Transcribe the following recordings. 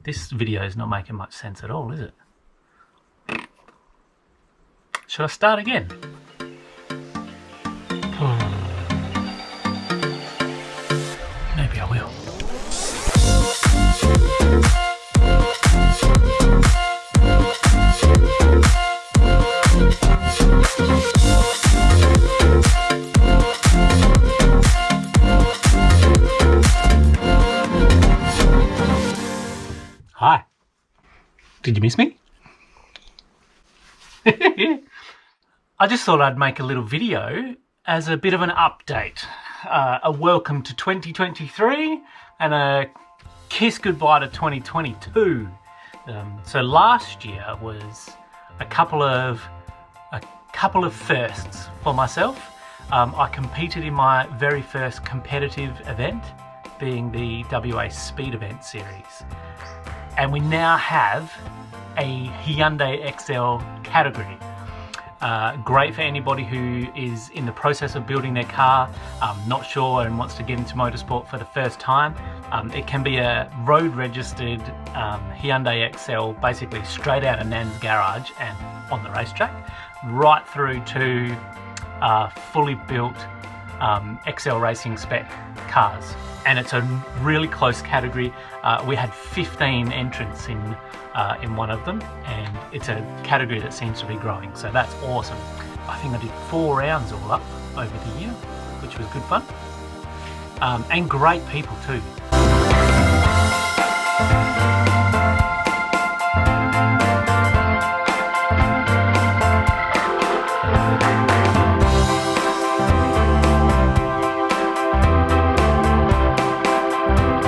This video is not making much sense at all, is it? Should I start again? Maybe I will. Hi. Did you miss me? I just thought I'd make a little video as a bit of an update. A welcome to 2023 and a kiss goodbye to 2022. So last year was a couple of firsts for myself. I competed in my very first competitive event, being the WA Speed Event Series. And we now have a Hyundai XL category. Great for anybody who is in the process of building their car, not sure and wants to get into motorsport for the first time. It can be a road registered Hyundai XL, basically straight out of Nan's garage and on the racetrack, right through to fully built XL racing spec cars. And it's a really close category. We had 15 entrants in one of them, and it's a category that seems to be growing, so that's awesome. I think I did 4 rounds all up over the year, which was good fun, and great people too.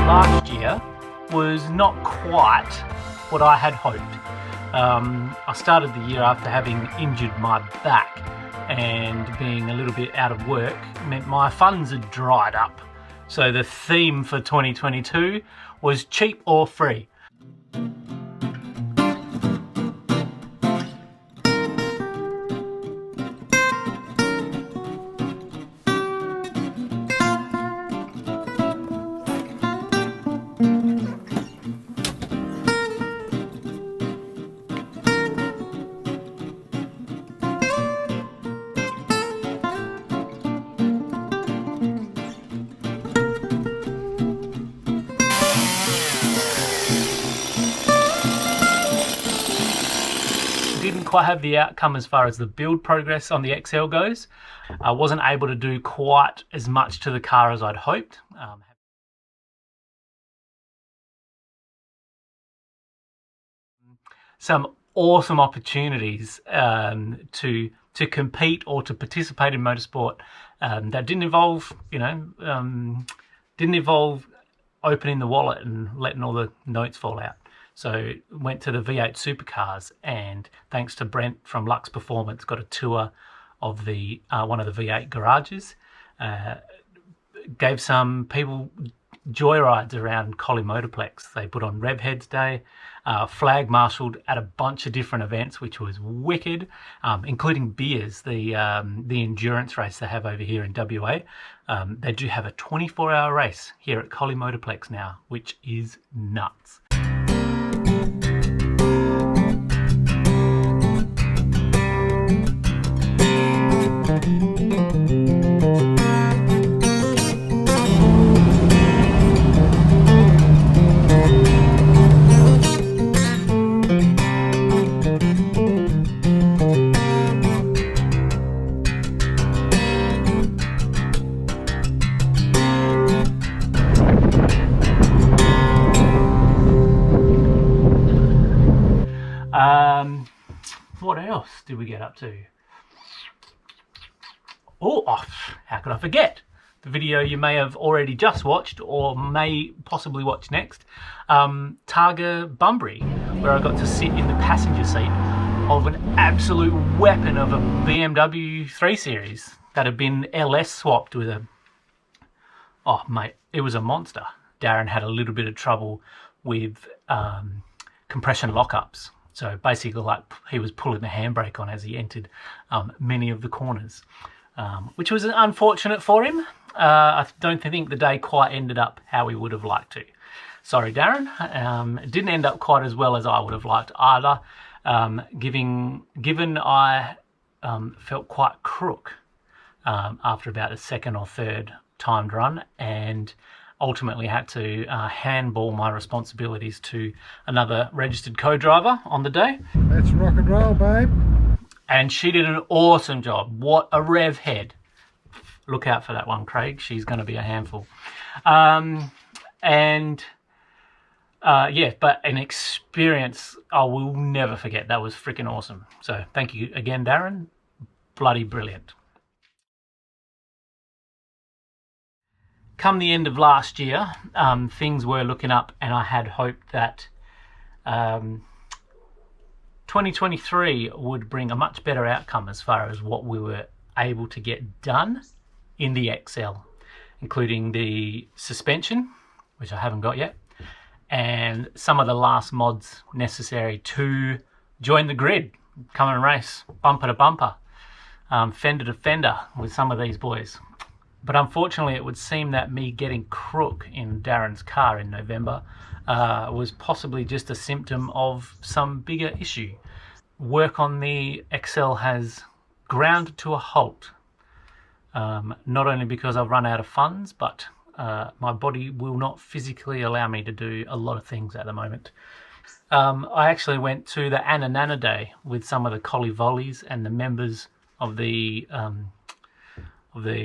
Last year was not quite what I had hoped. I started the year after having injured my back, and being a little bit out of work meant my funds had dried up. So the theme for 2022 was cheap or free. Didn't quite have the outcome as far as the build progress on the XL goes. I wasn't able to do quite as much to the car as I'd hoped. Some awesome opportunities to compete or to participate in motorsport that didn't involve, didn't involve opening the wallet and letting all the notes fall out. So went to the V8 supercars, and thanks to Brent from Lux Performance, got a tour of the one of the V8 garages. Gave some people joyrides around Collie Motorplex. They put on Rev Heads Day, flag marshalled at a bunch of different events, which was wicked, including beers, the endurance race they have over here in WA. They do have a 24-hour race here at Collie Motorplex now, which is nuts. What else did we get up to? Oh, how could I forget? The video you may have already just watched or may possibly watch next. Targa Bunbury, where I got to sit in the passenger seat of an absolute weapon of a BMW 3 Series that had been LS swapped with a... Oh, mate, it was a monster. Darren had a little bit of trouble with compression lockups. So basically, like, he was pulling the handbrake on as he entered many of the corners, which was unfortunate for him. I don't think the day quite ended up how we would have liked to. Sorry, Darren. It didn't end up quite as well as I would have liked either. Given I felt quite crook after about a second or third timed run, and ultimately had to handball my responsibilities to another registered co-driver on the day. Let's rock and roll, babe. And she did an awesome job. What a rev head. Look out for that one, Craig. She's going to be a handful. Yeah, but an experience I will never forget. That was freaking awesome. So thank you again, Darren. Bloody brilliant. Come the end of last year, things were looking up, and I had hoped that 2023 would bring a much better outcome as far as what we were able to get done in the XL, including the suspension, which I haven't got yet, and some of the last mods necessary to join the grid, come and race bumper to bumper, fender to fender with some of these boys. But unfortunately, it would seem that me getting crook in Darren's car in November was possibly just a symptom of some bigger issue. Work on the XL has ground to a halt, not only because I've run out of funds, but my body will not physically allow me to do a lot of things at the moment. I actually went to the Anna Nana Day with some of the Collie Volleys and the members of the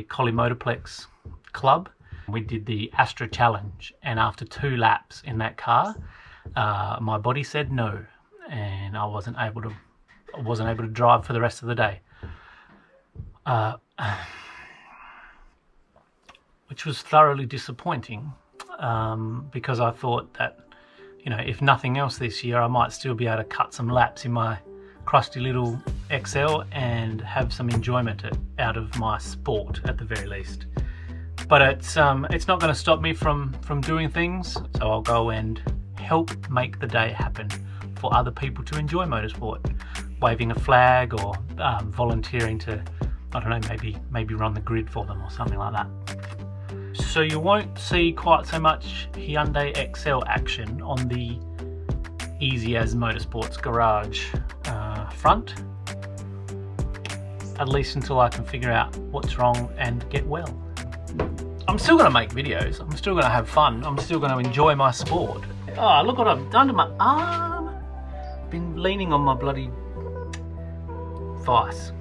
Collie Motorplex Club. We did the Astra Challenge, and after 2 laps in that car, my body said no, and I wasn't able to drive for the rest of the day, which was thoroughly disappointing, because I thought that, you know, if nothing else this year, I might still be able to cut some laps in my crusty little XL and have some enjoyment out of my sport at the very least. But it's not going to stop me from doing things, so I'll go and help make the day happen for other people to enjoy motorsport, waving a flag or volunteering to, I don't know, maybe run the grid for them or something like that. So you won't see quite so much Hyundai XL action on the Easy As Motorsports garage front, at least until I can figure out what's wrong and get well. I'm still going to make videos, I'm still going to have fun, I'm still going to enjoy my sport. Oh, look what I've done to my arm. Been leaning on my bloody vice.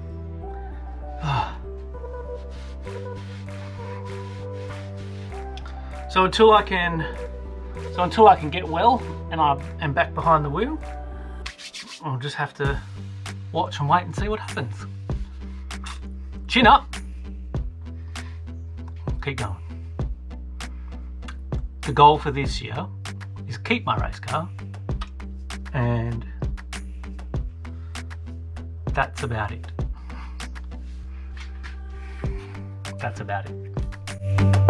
So until I can get well and I am back behind the wheel, I'll just have to watch and wait and see what happens. Chin up. Keep going. The goal for this year is keep my race car, and that's about it. That's about it.